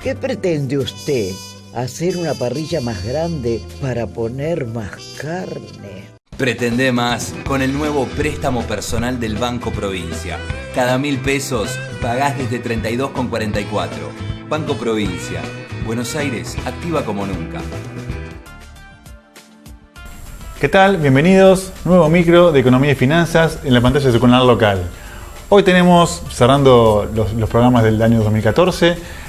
¿Qué pretende usted? ¿Hacer una parrilla más grande para poner más carne? Pretende más con el nuevo préstamo personal del Banco Provincia. Cada 1.000 pesos pagás desde 32,44. Banco Provincia. Buenos Aires, activa como nunca. ¿Qué tal? Bienvenidos. Nuevo micro de Economía y Finanzas en la pantalla de su canal local. Hoy tenemos, cerrando los programas del año 2014,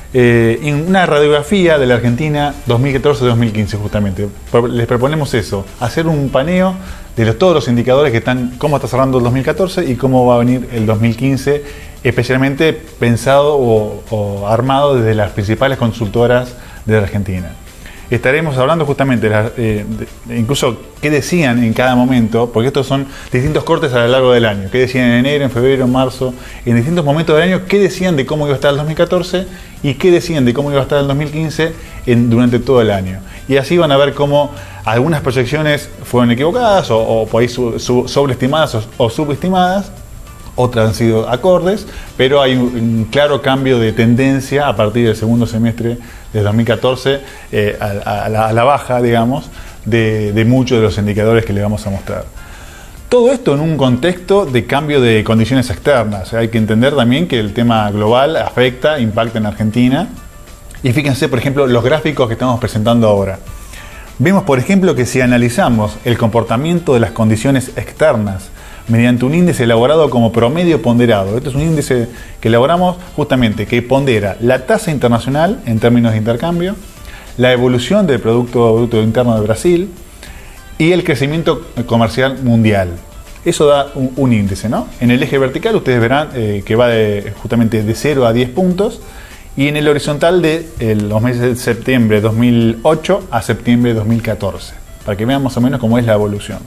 una radiografía de la Argentina 2014-2015 justamente. Les proponemos eso, hacer un paneo de todos los indicadores que están, cómo está cerrando el 2014 y cómo va a venir el 2015, especialmente pensado o armado desde las principales consultoras de la Argentina. Estaremos hablando justamente incluso qué decían en cada momento, porque estos son distintos cortes a lo largo del año, qué decían en enero, en febrero, en marzo, en distintos momentos del año, qué decían de cómo iba a estar el 2014 y qué decían de cómo iba a estar el 2015 durante todo el año. Y así van a ver cómo algunas proyecciones fueron equivocadas o por ahí sobreestimadas o subestimadas, otras han sido acordes, pero hay un claro cambio de tendencia a partir del segundo semestre de 2014 a la baja, digamos, de muchos de los indicadores que le vamos a mostrar. Todo esto en un contexto de cambio de condiciones externas. Hay que entender también que el tema global impacta en Argentina. Y fíjense, por ejemplo, los gráficos que estamos presentando ahora. Vemos, por ejemplo, que si analizamos el comportamiento de las condiciones externas mediante un índice elaborado como promedio ponderado. Este es un índice que elaboramos justamente que pondera la tasa internacional en términos de intercambio, la evolución del Producto Bruto Interno de Brasil y el crecimiento comercial mundial. Eso da un índice, ¿no? En el eje vertical ustedes verán que va justamente de 0 a 10 puntos y en el horizontal de los meses de septiembre de 2008 a septiembre de 2014, para que vean más o menos cómo es la evolución.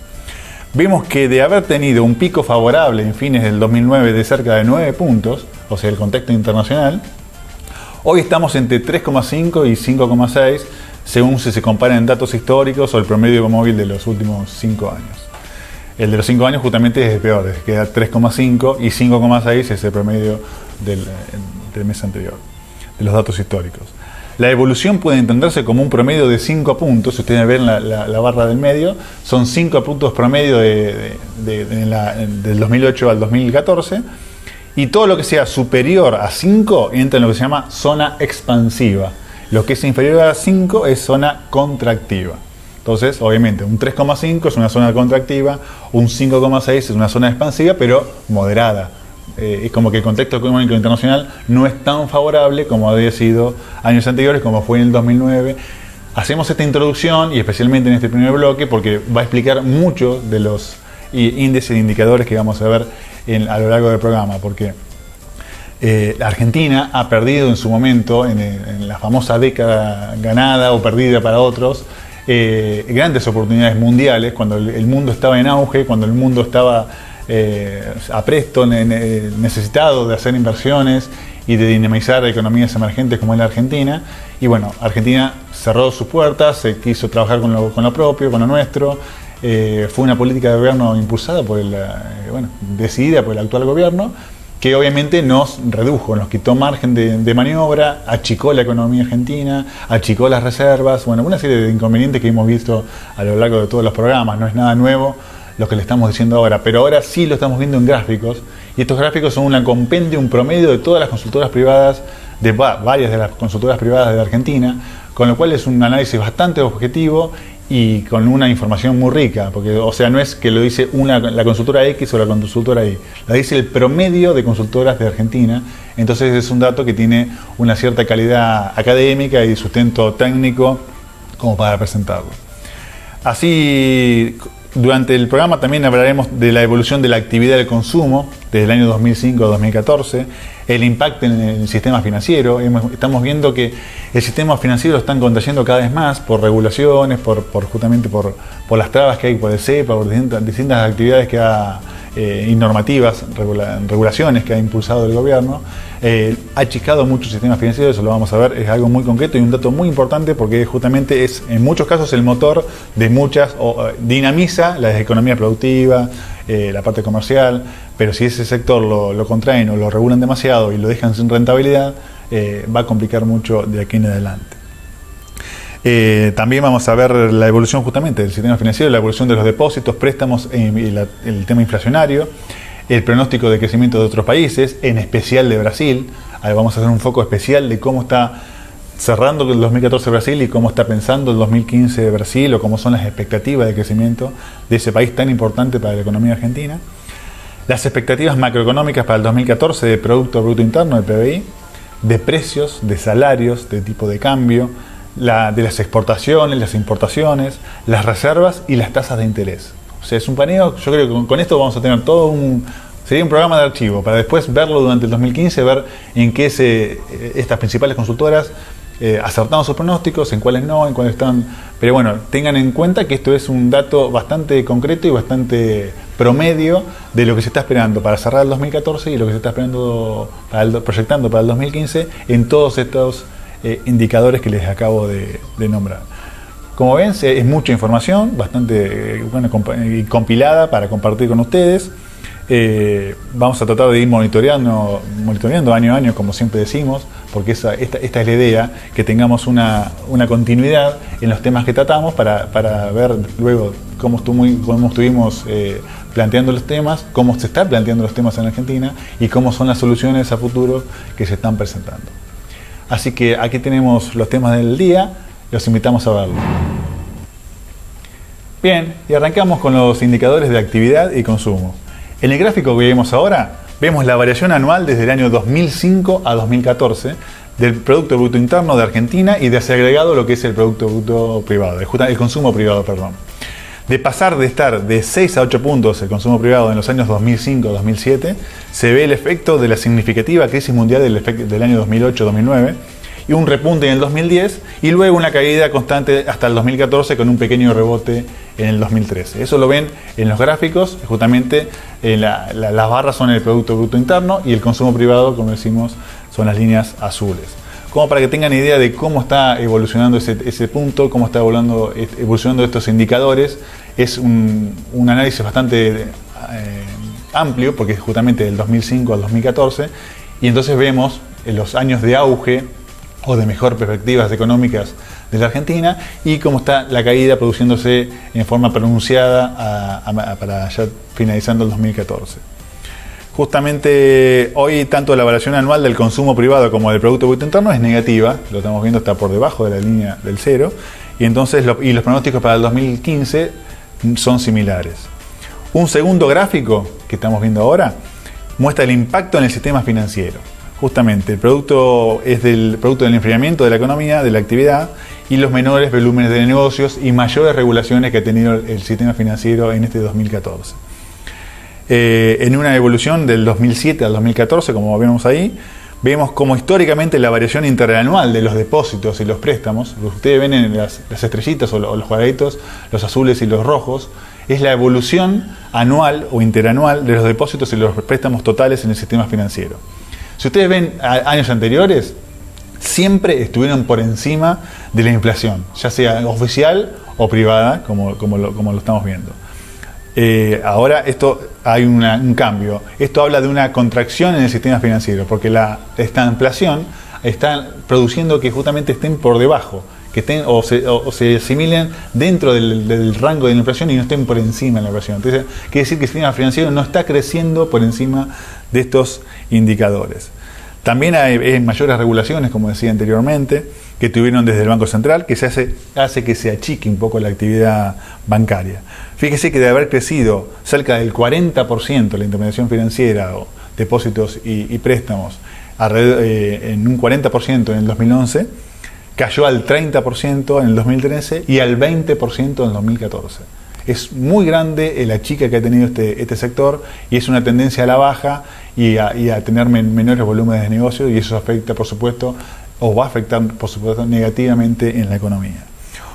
Vemos que de haber tenido un pico favorable en fines del 2009 de cerca de 9 puntos, o sea, el contexto internacional, hoy estamos entre 3,5 y 5,6, según si se comparan datos históricos o el promedio móvil de los últimos 5 años. El de los 5 años justamente es el peor, queda 3,5 y 5,6 es el promedio del mes anterior, de los datos históricos. La evolución puede entenderse como un promedio de 5 puntos, si ustedes ven la barra del medio, son 5 puntos promedio del 2008 al 2014, y todo lo que sea superior a 5 entra en lo que se llama zona expansiva. Lo que es inferior a 5 es zona contractiva. Entonces, obviamente, un 3,5 es una zona contractiva, un 5,6 es una zona expansiva, pero moderada. Es como que el contexto económico internacional no es tan favorable como había sido años anteriores, como fue en el 2009. Hacemos esta introducción y especialmente en este primer bloque porque va a explicar mucho de los índices e indicadores que vamos a ver a lo largo del programa, porque la Argentina ha perdido en su momento, en la famosa década ganada o perdida para otros, grandes oportunidades mundiales, cuando el mundo estaba en auge, cuando el mundo estaba apresto, necesitado de hacer inversiones y de dinamizar economías emergentes como es la Argentina. Y bueno, Argentina cerró sus puertas, se quiso trabajar con lo propio, con lo nuestro. Fue una política de gobierno impulsada decidida por el actual gobierno, que obviamente nos redujo, nos quitó margen de maniobra, achicó la economía argentina, achicó las reservas, una serie de inconvenientes que hemos visto a lo largo de todos los programas. No es nada nuevo lo que le estamos diciendo ahora, pero ahora sí lo estamos viendo en gráficos, y estos gráficos son un compendio, un promedio de todas las consultoras privadas, de varias de las consultoras privadas de la Argentina, con lo cual es un análisis bastante objetivo y con una información muy rica, porque no es que lo dice la consultora X o la consultora Y, la dice el promedio de consultoras de Argentina. Entonces es un dato que tiene una cierta calidad académica y sustento técnico como para presentarlo. Así, durante el programa también hablaremos de la evolución de la actividad del consumo, desde el año 2005 a 2014, el impacto en el sistema financiero. Estamos viendo que el sistema financiero lo están contrayendo cada vez más por regulaciones, justamente por las trabas que hay por el CEPA, por distintas actividades que y normativas, regulaciones que ha impulsado el gobierno. Ha achicado mucho el sistema financiero, eso lo vamos a ver, es algo muy concreto y un dato muy importante porque justamente es en muchos casos el motor de dinamiza la economía productiva, la parte comercial, pero si ese sector lo contraen o lo regulan demasiado y lo dejan sin rentabilidad, va a complicar mucho de aquí en adelante. También vamos a ver la evolución justamente del sistema financiero, la evolución de los depósitos, préstamos, el tema inflacionario, el pronóstico de crecimiento de otros países, en especial de Brasil. Ahora vamos a hacer un foco especial de cómo está cerrando el 2014 Brasil y cómo está pensando el 2015 Brasil, o cómo son las expectativas de crecimiento de ese país tan importante para la economía argentina. Las expectativas macroeconómicas para el 2014 de Producto Bruto Interno, el PBI, de precios, de salarios, de tipo de cambio, de las exportaciones, las importaciones, las reservas y las tasas de interés. O sea, es un paneo. Yo creo que con esto vamos a tener sería un programa de archivo para después verlo durante el 2015, ver en qué estas principales consultoras acertaron sus pronósticos, en cuáles no, en cuáles están. Pero bueno, tengan en cuenta que esto es un dato bastante concreto y bastante promedio de lo que se está esperando para cerrar el 2014 y lo que se está esperando proyectando para el 2015 en todos estos indicadores que les acabo de nombrar. Como ven, es mucha información, bastante compilada para compartir con ustedes. Vamos a tratar de ir monitoreando año a año, como siempre decimos, porque esta es la idea, que tengamos una continuidad en los temas que tratamos para ver luego cómo estuvimos planteando los temas, cómo se están planteando los temas en Argentina y cómo son las soluciones a futuro que se están presentando. Así que aquí tenemos los temas del día, los invitamos a verlos. Bien, y arrancamos con los indicadores de actividad y consumo. En el gráfico que vemos ahora, vemos la variación anual desde el año 2005 a 2014 del Producto Bruto Interno de Argentina y desagregado lo que es el Producto Bruto Privado, el consumo privado, perdón. De pasar de estar de 6 a 8 puntos el consumo privado en los años 2005-2007, se ve el efecto de la significativa crisis mundial del año 2008-2009 y un repunte en el 2010 y luego una caída constante hasta el 2014 con un pequeño rebote en el 2013. Eso lo ven en los gráficos, justamente las barras son el Producto Bruto Interno y el consumo privado, como decimos, son las líneas azules. Como para que tengan idea de cómo está evolucionando ese punto, cómo está evolucionando estos indicadores. Es un análisis bastante amplio, porque es justamente del 2005 al 2014, y entonces vemos en los años de auge o de mejor perspectivas económicas de la Argentina y cómo está la caída produciéndose en forma pronunciada para ya finalizando el 2014. Justamente hoy tanto la variación anual del consumo privado como del Producto Bruto Interno es negativa, lo estamos viendo, está por debajo de la línea del cero, y entonces los pronósticos para el 2015 son similares. Un segundo gráfico que estamos viendo ahora muestra el impacto en el sistema financiero. Justamente el producto es del producto del enfriamiento de la economía, de la actividad, y los menores volúmenes de negocios y mayores regulaciones que ha tenido el sistema financiero en este 2014. En una evolución del 2007 al 2014, como vemos ahí, vemos como históricamente la variación interanual de los depósitos y los préstamos, lo que ustedes ven en las estrellitas o los cuadraditos, los azules y los rojos, es la evolución anual o interanual de los depósitos y los préstamos totales en el sistema financiero. Si ustedes ven años anteriores, siempre estuvieron por encima de la inflación, ya sea oficial o privada, como lo estamos viendo. Ahora hay un cambio. Esto habla de una contracción en el sistema financiero, porque esta inflación está produciendo que justamente estén por debajo, que estén o se asimilen dentro del rango de la inflación y no estén por encima de la inflación. Entonces, quiere decir que el sistema financiero no está creciendo por encima de estos indicadores. También hay mayores regulaciones, como decía anteriormente, que tuvieron desde el Banco Central, que hace que se achique un poco la actividad bancaria. Fíjese que de haber crecido cerca del 40% la intermediación financiera, o depósitos y préstamos, en un 40% en el 2011, cayó al 30% en el 2013 y al 20% en el 2014. es muy grande la chica que ha tenido este sector y es una tendencia a la baja y a tener menores volúmenes de negocio, y eso afecta, por supuesto, o va a afectar, por supuesto, negativamente en la economía.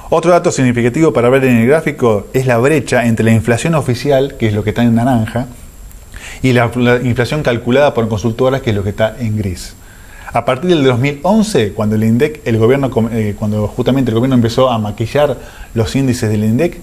Otro dato significativo para ver en el gráfico es la brecha entre la inflación oficial, que es lo que está en naranja, y la inflación calculada por consultoras, que es lo que está en gris. A partir del 2011, cuando el INDEC, cuando justamente el gobierno empezó a maquillar los índices del INDEC,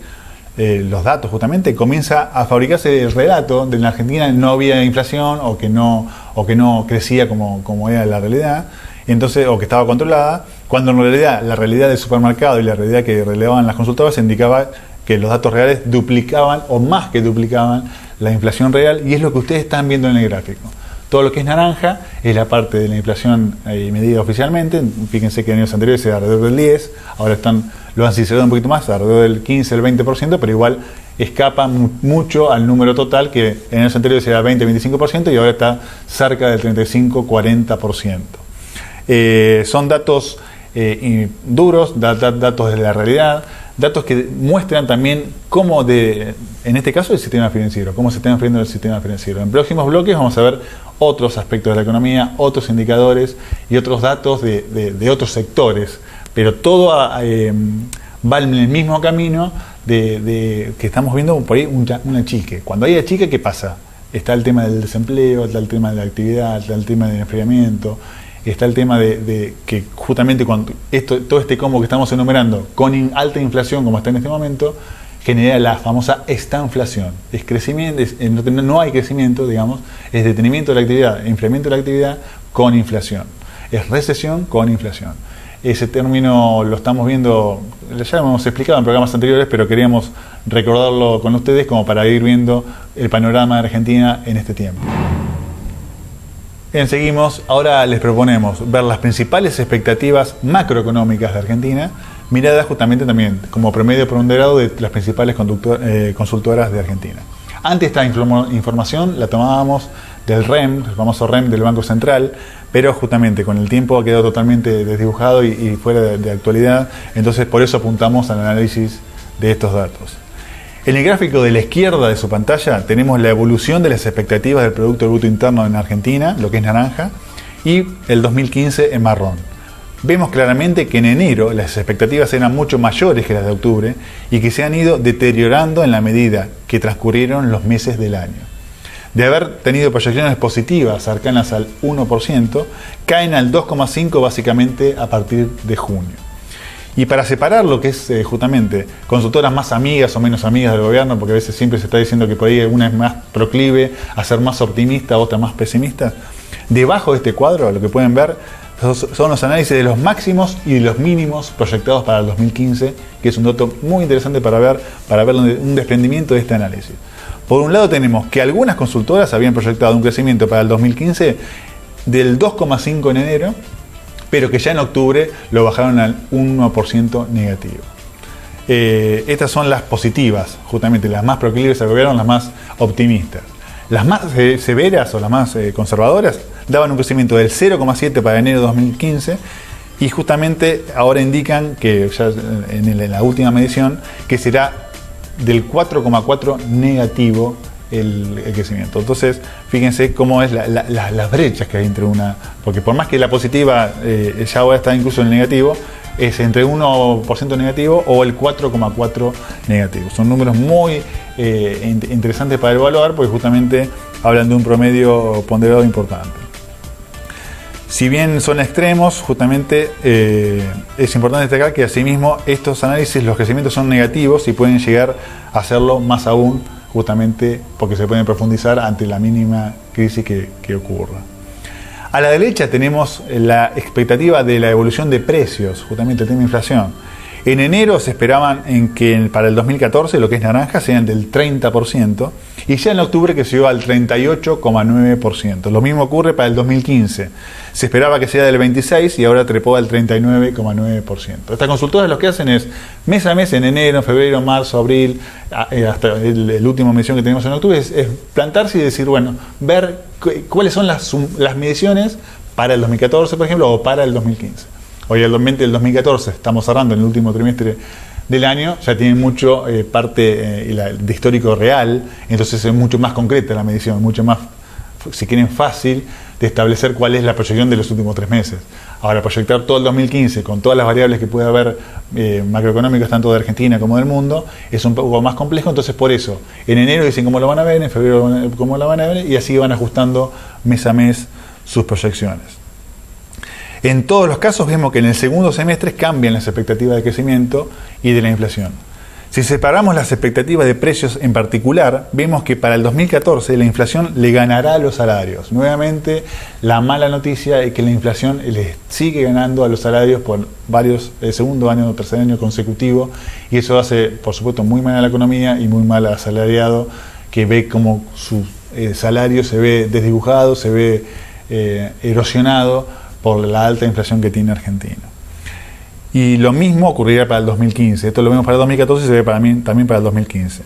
los datos justamente, comienza a fabricarse el relato de que en Argentina no había inflación o que no crecía como era la realidad, entonces, o que estaba controlada, cuando en realidad la realidad del supermercado y la realidad que relevaban las consultoras indicaba que los datos reales duplicaban o más que duplicaban la inflación real, y es lo que ustedes están viendo en el gráfico. Todo lo que es naranja es la parte de la inflación medida oficialmente. Fíjense que en años anteriores era alrededor del 10, ahora lo han sincerado un poquito más, alrededor del 15, el 20%, pero igual escapa mucho al número total, que en años anteriores era 20-25% y ahora está cerca del 35-40%. Son datos duros, datos de la realidad, datos que muestran también cómo, en este caso, el sistema financiero, cómo se está enfrentando el sistema financiero. En próximos bloques vamos a ver otros aspectos de la economía, otros indicadores y otros datos de otros sectores, pero todo va en el mismo camino de que estamos viendo por ahí un achique. Cuando hay achique, ¿qué pasa? Está el tema del desempleo, está el tema de la actividad, está el tema del enfriamiento, está el tema de que justamente cuando todo este combo que estamos enumerando con alta inflación como está en este momento, genera la famosa estanflación. Es crecimiento, no hay crecimiento, digamos, es detenimiento de la actividad, enfriamiento de la actividad con inflación. Es recesión con inflación. Ese término lo estamos viendo, ya lo hemos explicado en programas anteriores, pero queríamos recordarlo con ustedes como para ir viendo el panorama de Argentina en este tiempo. Bien, seguimos. Ahora les proponemos ver las principales expectativas macroeconómicas de Argentina, miradas justamente también como promedio ponderado de las principales consultoras de Argentina. Antes esta información la tomábamos del REM, el famoso REM del Banco Central, pero justamente con el tiempo ha quedado totalmente desdibujado y fuera de actualidad, entonces por eso apuntamos al análisis de estos datos. En el gráfico de la izquierda de su pantalla tenemos la evolución de las expectativas del Producto Bruto Interno en Argentina, lo que es naranja, y el 2015 en marrón. Vemos claramente que en enero las expectativas eran mucho mayores que las de octubre y que se han ido deteriorando en la medida que transcurrieron los meses del año. De haber tenido proyecciones positivas cercanas al 1%, caen al 2,5% básicamente a partir de junio. Y para separar lo que es justamente consultoras más amigas o menos amigas del gobierno, porque a veces siempre se está diciendo que por ahí una es más proclive a ser más optimista, otra más pesimista, debajo de este cuadro lo que pueden ver son los análisis de los máximos y de los mínimos proyectados para el 2015, que es un dato muy interesante para ver un desprendimiento de este análisis. Por un lado tenemos que algunas consultoras habían proyectado un crecimiento para el 2015 del 2,5% en enero, pero que ya en octubre lo bajaron al 1% negativo. Estas son las positivas, justamente las más proclives al gobierno, las más optimistas. Las más severas o las más conservadoras daban un crecimiento del 0,7% para enero de 2015 y justamente ahora indican que ya en la última medición que será del 4,4% negativo el crecimiento. Entonces, fíjense cómo es las brechas que hay entre una, porque por más que la positiva ya ahora está incluso en el negativo, es entre 1% negativo o el 4,4% negativo. Son números muy interesantes para evaluar porque justamente hablan de un promedio ponderado importante. Si bien son extremos, justamente es importante destacar que asimismo estos análisis, los crecimientos son negativos y pueden llegar a hacerlo más aún, justamente porque se pueden profundizar ante la mínima crisis que ocurra. A la derecha tenemos la expectativa de la evolución de precios, justamente el tema de inflación. En enero se esperaban que para el 2014 lo que es naranja sean del 30% y ya en octubre creció al 38,9%. Lo mismo ocurre para el 2015. Se esperaba que sea del 26% y ahora trepó al 39,9%. Estas consultoras lo que hacen es mes a mes, en enero, febrero, marzo, abril, hasta la última medición que tenemos en octubre, es plantarse y decir, bueno, ver cuáles son las mediciones para el 2014, por ejemplo, o para el 2015. Hoy el 2014 estamos cerrando en el último trimestre del año ya tienen mucho parte de histórico real, entonces es mucho más concreta la medición, mucho más, si quieren, fácil de establecer cuál es la proyección de los últimos 3 meses. Ahora, proyectar todo el 2015 con todas las variables que puede haber macroeconómicas, tanto de Argentina como del mundo, es un poco más complejo. Entonces, por eso, en enero dicen cómo lo van a ver, en febrero cómo lo van a ver, y así van ajustando mes a mes sus proyecciones. En todos los casos vemos que en el segundo semestre cambian las expectativas de crecimiento y de la inflación. Si separamos las expectativas de precios en particular, vemos que para el 2014 la inflación le ganará a los salarios. Nuevamente, la mala noticia es que la inflación le sigue ganando a los salarios por varios, segundo año o tercer año consecutivo, y eso hace, por supuesto, muy mal a la economía y muy mal al asalariado, que ve como su salario se ve desdibujado, se ve erosionado por la alta inflación que tiene Argentina. Y lo mismo ocurrirá para el 2015. Esto lo vemos para el 2014 y se ve también para el 2015.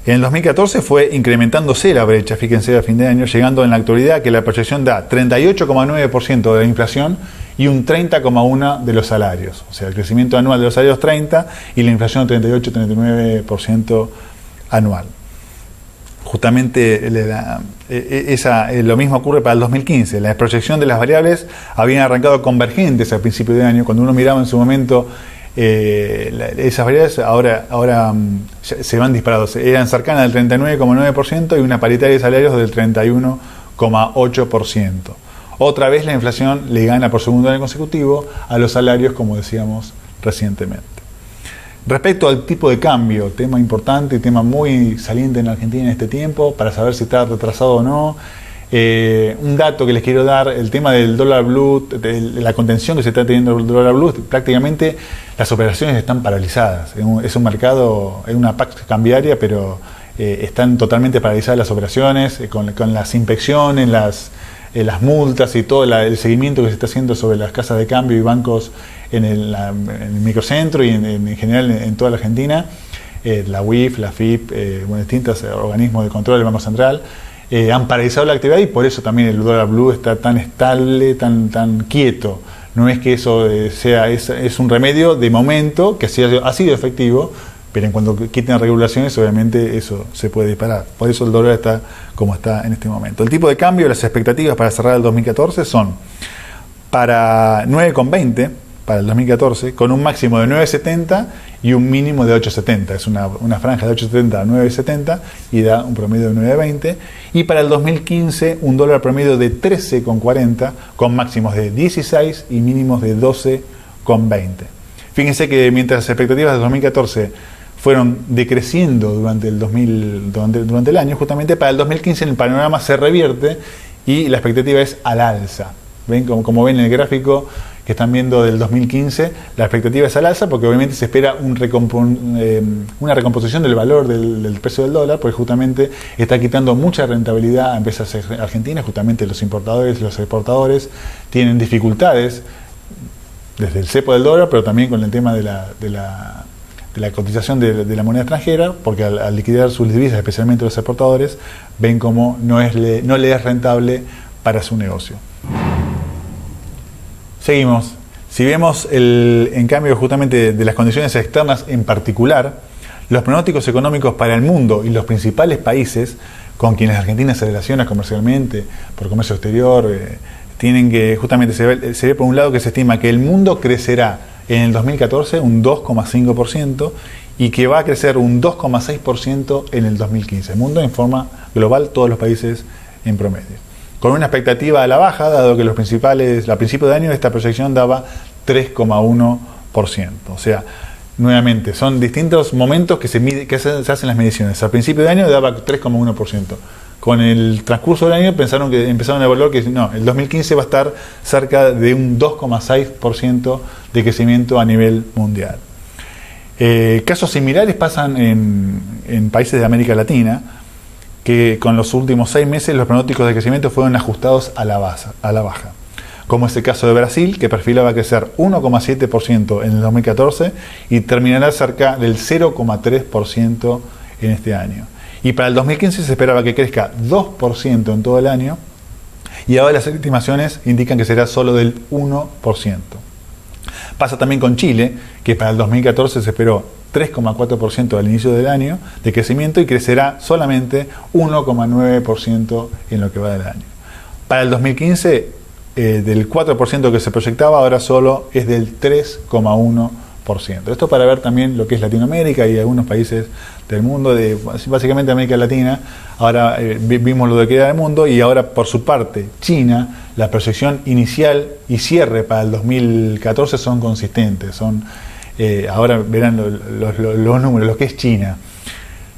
En el 2014 fue incrementándose la brecha, fíjense, a fin de año, llegando en la actualidad que la proyección da 38,9% de la inflación y un 30,1% de los salarios. O sea, el crecimiento anual de los salarios 30% y la inflación 38-39% anual. Justamente lo mismo ocurre para el 2015. La proyección de las variables habían arrancado convergentes al principio de año. Cuando uno miraba en su momento esas variables, ahora se van disparados. Eran cercanas del 39,9% y una paritaria de salarios del 31,8%. Otra vez la inflación le gana por segundo año consecutivo a los salarios, como decíamos recientemente. Respecto al tipo de cambio, tema importante, tema muy saliente en Argentina en este tiempo, para saber si está retrasado o no. Un dato que les quiero dar, el tema del dólar blue, la contención que se está teniendo el dólar blue, prácticamente las operaciones están paralizadas. Es un mercado, es una pax cambiaria, pero están totalmente paralizadas las operaciones, con las inspecciones, las multas y todo el seguimiento que se está haciendo sobre las casas de cambio y bancos en el microcentro y en general en toda la Argentina, la UIF, la FIP, distintos organismos de control del Banco Central, han paralizado la actividad, y por eso también el dólar blue está tan estable, tan quieto. No es que eso es un remedio de momento que ha sido efectivo, pero en cuanto quiten regulaciones, obviamente eso se puede disparar. Por eso el dólar está como está en este momento. El tipo de cambio, las expectativas para cerrar el 2014 son para 9,20 para el 2014, con un máximo de 9,70 y un mínimo de 8,70. Es una franja de 8,70 a 9,70 y da un promedio de 9,20. Y para el 2015, un dólar promedio de 13,40, con máximos de 16 y mínimos de 12,20. Fíjense que mientras las expectativas del 2014 fueron decreciendo durante el año, justamente para el 2015 el panorama se revierte y la expectativa es al alza. ¿Ven? Como ven en el gráfico que están viendo del 2015, la expectativa es al alza, porque obviamente se espera una recomposición del valor del precio del dólar, porque justamente está quitando mucha rentabilidad a empresas argentinas. Justamente los importadores y los exportadores tienen dificultades desde el cepo del dólar, pero también con el tema de la cotización de la moneda extranjera, porque al liquidar sus divisas, especialmente los exportadores, ven como no le es rentable para su negocio. Seguimos. Si vemos en cambio justamente de las condiciones externas en particular, los pronósticos económicos para el mundo y los principales países con quienes Argentina se relaciona comercialmente, por comercio exterior, tienen que, justamente se ve por un lado que se estima que el mundo crecerá en el 2014 un 2,5% y que va a crecer un 2,6% en el 2015. El mundo en forma global, todos los países en promedio. Con una expectativa a la baja, dado que a principio de año esta proyección daba 3,1%. O sea, nuevamente, son distintos momentos que se hacen las mediciones. Al principio de año daba 3,1%. Con el transcurso del año empezaron a evaluar que no, el 2015 va a estar cerca de un 2,6% de crecimiento a nivel mundial. Casos similares pasan en países de América Latina, que con los últimos 6 meses los pronósticos de crecimiento fueron ajustados a la baja. Como es el caso de Brasil, que perfilaba crecer 1,7% en el 2014 y terminará cerca del 0,3% en este año. Y para el 2015 se esperaba que crezca 2% en todo el año, y ahora las estimaciones indican que será solo del 1%. Pasa también con Chile, que para el 2014 se esperó 3,4% al inicio del año de crecimiento y crecerá solamente 1,9% en lo que va del año. Para el 2015, del 4% que se proyectaba, ahora solo es del 3,1%. Esto para ver también lo que es Latinoamérica y algunos países del mundo, básicamente América Latina. Ahora vimos lo de que era el mundo, y ahora por su parte China, la proyección inicial y cierre para el 2014 son consistentes. Ahora verán los números, lo que es China.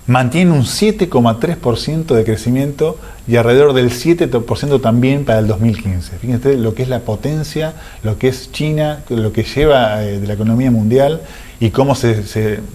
Mantiene un 7,3% de crecimiento y alrededor del 7% también para el 2015. Fíjense lo que es la potencia, lo que es China, lo que lleva de la economía mundial y cómo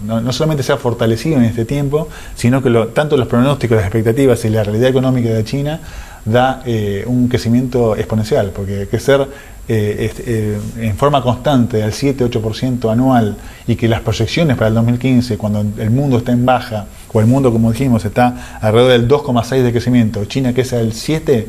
no solamente se ha fortalecido en este tiempo, sino que tanto los pronósticos, las expectativas y la realidad económica de China da un crecimiento exponencial, porque crecer en forma constante al 7-8% anual, y que las proyecciones para el 2015, cuando el mundo está en baja, o el mundo, como dijimos, está alrededor del 2,6% de crecimiento, China que es el 7%,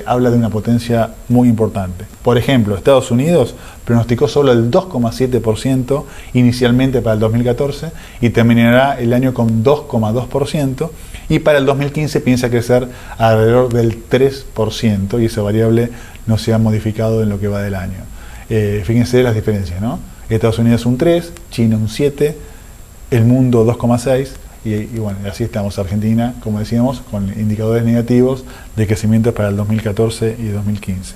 habla de una potencia muy importante. Por ejemplo, Estados Unidos pronosticó solo el 2,7% inicialmente para el 2014 y terminará el año con 2,2%, y para el 2015 piensa crecer alrededor del 3%, y esa variable no se ha modificado en lo que va del año. Fíjense las diferencias, ¿no? Estados Unidos un 3, China un 7, el mundo 2,6, y bueno, así estamos. Argentina, como decíamos, con indicadores negativos de crecimiento para el 2014 y 2015.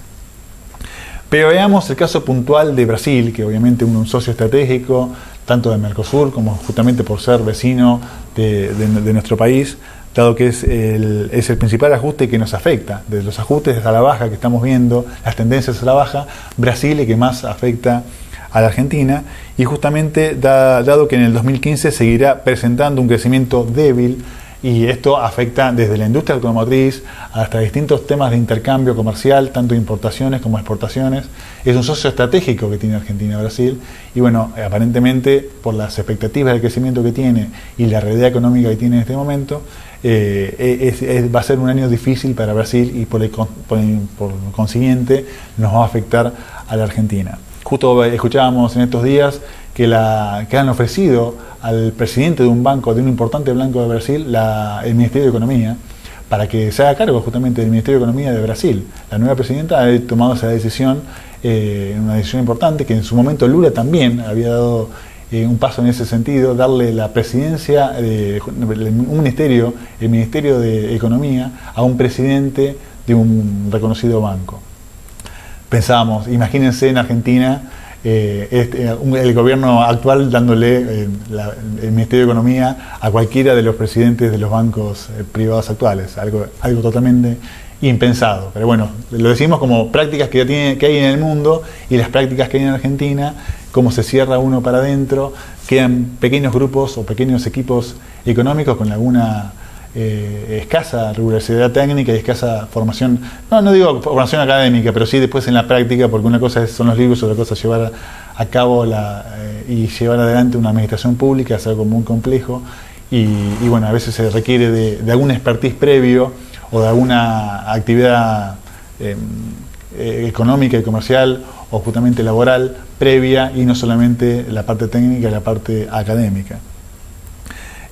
Pero veamos el caso puntual de Brasil, que obviamente es un socio estratégico, tanto de Mercosur como justamente por ser vecino de nuestro país, dado que es el principal ajuste que nos afecta. Desde los ajustes a la baja que estamos viendo, las tendencias a la baja, Brasil es el que más afecta a la Argentina, y justamente dado que en el 2015 seguirá presentando un crecimiento débil, y esto afecta desde la industria automotriz hasta distintos temas de intercambio comercial, tanto importaciones como exportaciones. Es un socio estratégico que tiene Argentina-Brasil, y bueno, aparentemente por las expectativas de crecimiento que tiene y la realidad económica que tiene en este momento, va a ser un año difícil para Brasil, y por consiguiente nos va a afectar a la Argentina. Justo escuchábamos en estos días que han ofrecido al presidente de un importante banco de Brasil, el Ministerio de Economía, para que se haga cargo justamente del Ministerio de Economía de Brasil. La nueva presidenta ha tomado esa decisión, una decisión importante, que en su momento Lula también había dado un paso en ese sentido, darle la presidencia de un ministerio, el Ministerio de Economía, a un presidente de un reconocido banco. Pensábamos, imagínense en Argentina, el gobierno actual dándole el Ministerio de Economía a cualquiera de los presidentes de los bancos privados actuales, algo totalmente impensado. Pero bueno, lo decimos como prácticas que hay en el mundo, y las prácticas que hay en Argentina, cómo se cierra uno para adentro, quedan pequeños grupos o pequeños equipos económicos con alguna escasa rigurosidad técnica y escasa formación, no digo formación académica, pero sí después en la práctica, porque una cosa son los libros, otra cosa es llevar a cabo y llevar adelante una administración pública, es algo muy complejo, y bueno, a veces se requiere de algún expertise previo o de alguna actividad económica y comercial o justamente laboral previa, y no solamente la parte técnica y la parte académica.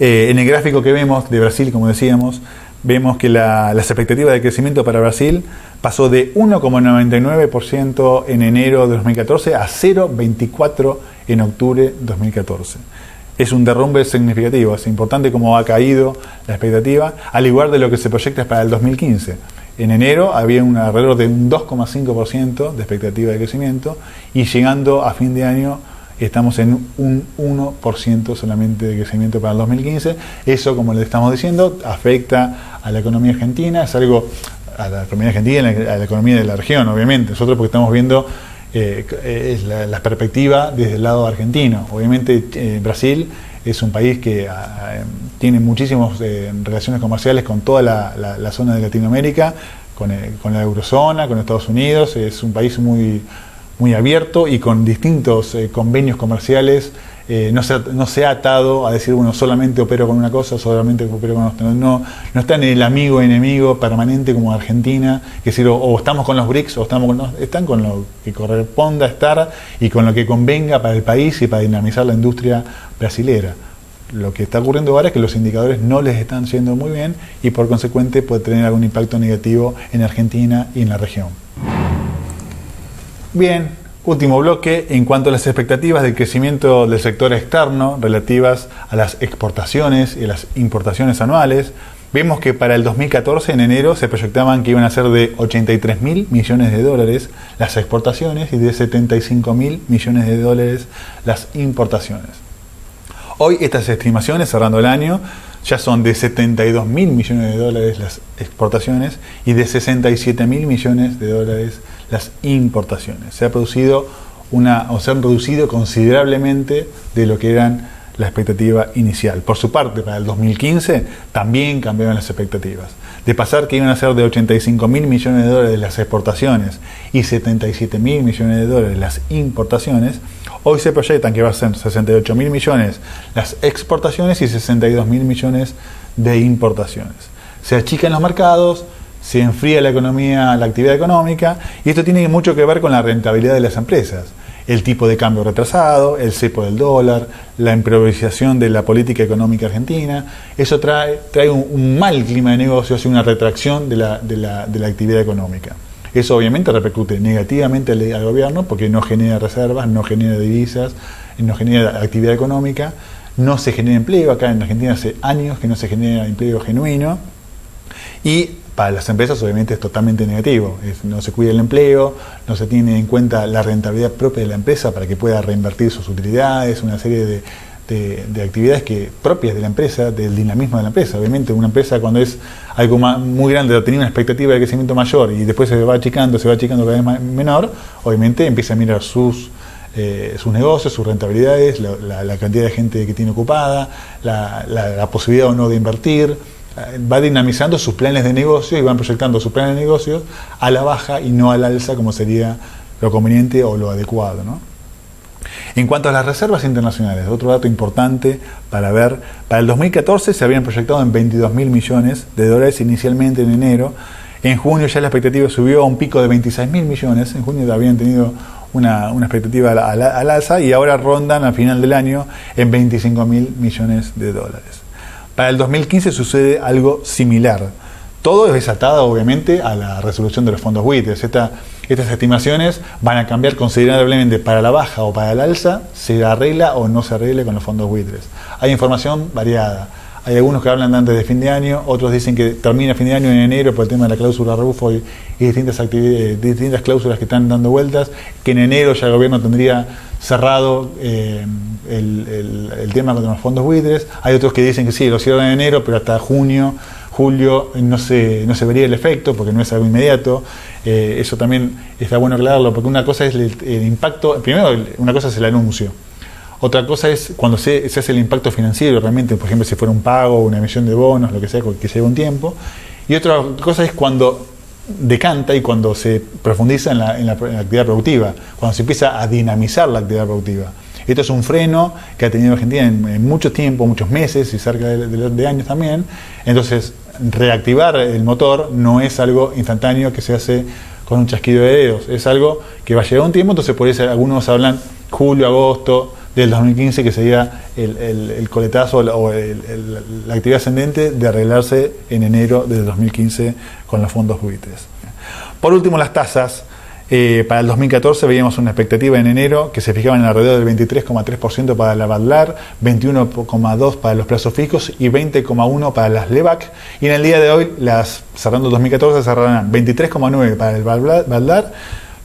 En el gráfico que vemos de Brasil, como decíamos, vemos que las expectativas de crecimiento para Brasil pasó de 1,99% en enero de 2014 a 0,24% en octubre de 2014. Es un derrumbe significativo, es importante cómo ha caído la expectativa, al igual de lo que se proyecta para el 2015. En enero había alrededor de un 2,5% de expectativa de crecimiento, y llegando a fin de año estamos en un 1% solamente de crecimiento para el 2015. Eso, como les estamos diciendo, afecta a la economía argentina, es algo a la economía argentina y a la economía de la región, obviamente. Nosotros, porque estamos viendo la perspectiva desde el lado argentino. Obviamente Brasil es un país que tiene muchísimas relaciones comerciales con toda la zona de Latinoamérica, con la eurozona, con Estados Unidos. Es un país muy abierto y con distintos convenios comerciales no se ha atado a decir, bueno, solamente opero con una cosa, solamente opero con otra. No está en el amigo enemigo permanente como Argentina, que es decir, o estamos con los BRICS o están con lo que corresponda estar y con lo que convenga para el país y para dinamizar la industria brasilera. Lo que está ocurriendo ahora es que los indicadores no les están yendo muy bien y por consecuente puede tener algún impacto negativo en Argentina y en la región. Bien. Último bloque, en cuanto a las expectativas del crecimiento del sector externo relativas a las exportaciones y las importaciones anuales, vemos que para el 2014, en enero, se proyectaban que iban a ser de 83.000 millones de dólares las exportaciones y de 75.000 millones de dólares las importaciones. Hoy estas estimaciones, cerrando el año, ya son de 72.000 millones de dólares las exportaciones y de 67.000 millones de dólares las importaciones. Se han reducido considerablemente de lo que eran la expectativa inicial. Por su parte, para el 2015 también cambiaron las expectativas. De pasar que iban a ser de 85.000 millones de dólares las exportaciones y 77.000 millones de dólares las importaciones, hoy se proyectan que va a ser 68.000 millones las exportaciones y 62.000 millones de importaciones. Se achican los mercados, se enfría la economía, la actividad económica, y esto tiene mucho que ver con la rentabilidad de las empresas. El tipo de cambio retrasado, el cepo del dólar, la improvisación de la política económica argentina, eso trae un mal clima de negocios y una retracción de la actividad económica. Eso obviamente repercute negativamente al gobierno porque no genera reservas, no genera divisas, no genera actividad económica, no se genera empleo. Acá en Argentina hace años que no se genera empleo genuino y para las empresas obviamente es totalmente negativo. No se cuida el empleo, no se tiene en cuenta la rentabilidad propia de la empresa para que pueda reinvertir sus utilidades, una serie de actividades propias de la empresa, del dinamismo de la empresa. Obviamente una empresa cuando es algo muy grande, tenía una expectativa de crecimiento mayor y después se va achicando cada vez menor, obviamente empieza a mirar sus negocios, sus rentabilidades, la cantidad de gente que tiene ocupada, la posibilidad o no de invertir. Va dinamizando sus planes de negocio y van proyectando sus planes de negocios a la baja y no al alza como sería lo conveniente o lo adecuado, ¿no? En cuanto a las reservas internacionales, otro dato importante para ver, para el 2014 se habían proyectado en 22.000 millones de dólares inicialmente en enero. En junio ya la expectativa subió a un pico de 26.000 millones, en junio habían tenido una expectativa al alza y ahora rondan al final del año en 25.000 millones de dólares. Para el 2015 sucede algo similar. Todo es desatado, obviamente, a la resolución de los fondos buitres. Estas estimaciones van a cambiar considerablemente para la baja o para el alza, se arregla o no se arregle con los fondos buitres. Hay información variada. Hay algunos que hablan de antes de fin de año, otros dicen que termina fin de año en enero por el tema de la cláusula rebufo y distintas cláusulas que están dando vueltas, que en enero ya el gobierno tendría cerrado el tema con los fondos buitres. Hay otros que dicen que sí, lo cierran en enero, pero hasta julio no se vería el efecto porque no es algo inmediato. Eso también está bueno aclararlo, porque una cosa es el impacto, primero una cosa es el anuncio. Otra cosa es cuando se hace el impacto financiero realmente, por ejemplo, si fuera un pago, una emisión de bonos, lo que sea, que lleva un tiempo. Y otra cosa es cuando decanta y cuando se profundiza en la actividad productiva, cuando se empieza a dinamizar la actividad productiva. Esto es un freno que ha tenido Argentina en mucho tiempo, muchos meses y cerca de años también. Entonces, reactivar el motor no es algo instantáneo que se hace con un chasquido de dedos, es algo que va a llevar un tiempo. Entonces, por eso algunos hablan julio, agosto del 2015, que sería el coletazo o la actividad ascendente de arreglarse en enero del 2015 con los fondos buitres. Por último, las tasas. Para el 2014 veíamos una expectativa en enero que se fijaba en alrededor del 23,3% para la BADLAR, 21,2% para los plazos fijos y 20,1% para las LEBAC. Y en el día de hoy, cerrando el 2014, cerrarán 23,9% para el BADLAR,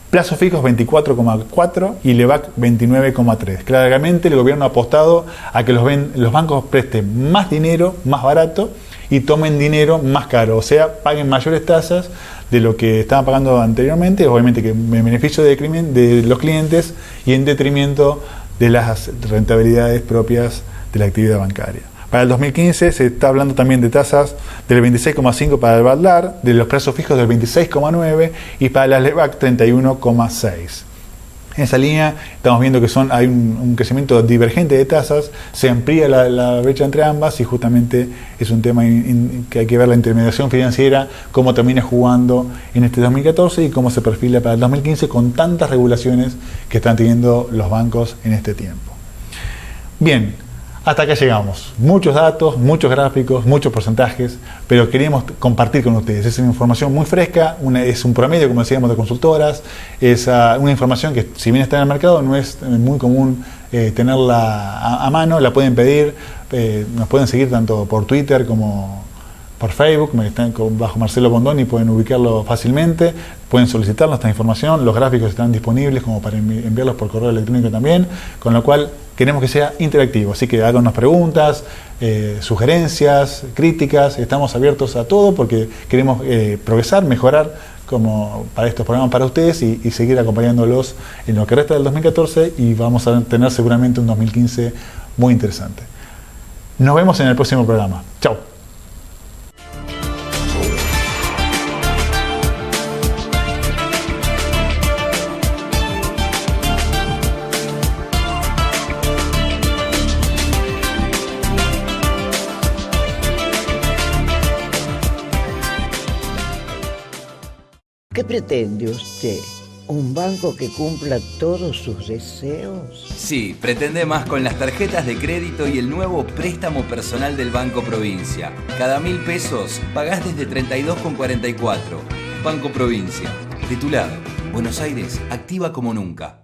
plazos fijos 24,4% y LEBAC 29,3%. Claramente el gobierno ha apostado a que los bancos presten más dinero, más barato, y tomen dinero más caro, o sea, paguen mayores tasas de lo que estaban pagando anteriormente, obviamente que en beneficio de los clientes y en detrimento de las rentabilidades propias de la actividad bancaria. Para el 2015 se está hablando también de tasas del 26,5% para el BADLAR, de los plazos fijos del 26,9% y para las LEBAC 31,6%. En esa línea estamos viendo que hay un crecimiento divergente de tasas, se amplía la brecha entre ambas y justamente es un tema que hay que ver la intermediación financiera, cómo termina jugando en este 2014 y cómo se perfila para el 2015 con tantas regulaciones que están teniendo los bancos en este tiempo. Bien, hasta acá llegamos. Muchos datos, muchos gráficos, muchos porcentajes, pero queríamos compartir con ustedes. Es una información muy fresca, es un promedio, como decíamos, de consultoras, es una información que si bien está en el mercado no es muy común tenerla a mano, la pueden pedir, nos pueden seguir tanto por Twitter como por Facebook, están bajo Marcelo Bondoni, pueden ubicarlo fácilmente, pueden solicitarnos esta información, los gráficos están disponibles como para enviarlos por correo electrónico también, con lo cual queremos que sea interactivo, así que háganos preguntas, sugerencias, críticas, estamos abiertos a todo porque queremos progresar, mejorar como para estos programas para ustedes y seguir acompañándolos en lo que resta del 2014 y vamos a tener seguramente un 2015 muy interesante. Nos vemos en el próximo programa. Chao. ¿Qué pretende usted? ¿Un banco que cumpla todos sus deseos? Sí, pretende más con las tarjetas de crédito y el nuevo préstamo personal del Banco Provincia. Cada 1.000 pesos pagás desde 32,44. Banco Provincia. De tu lado, Buenos Aires activa como nunca.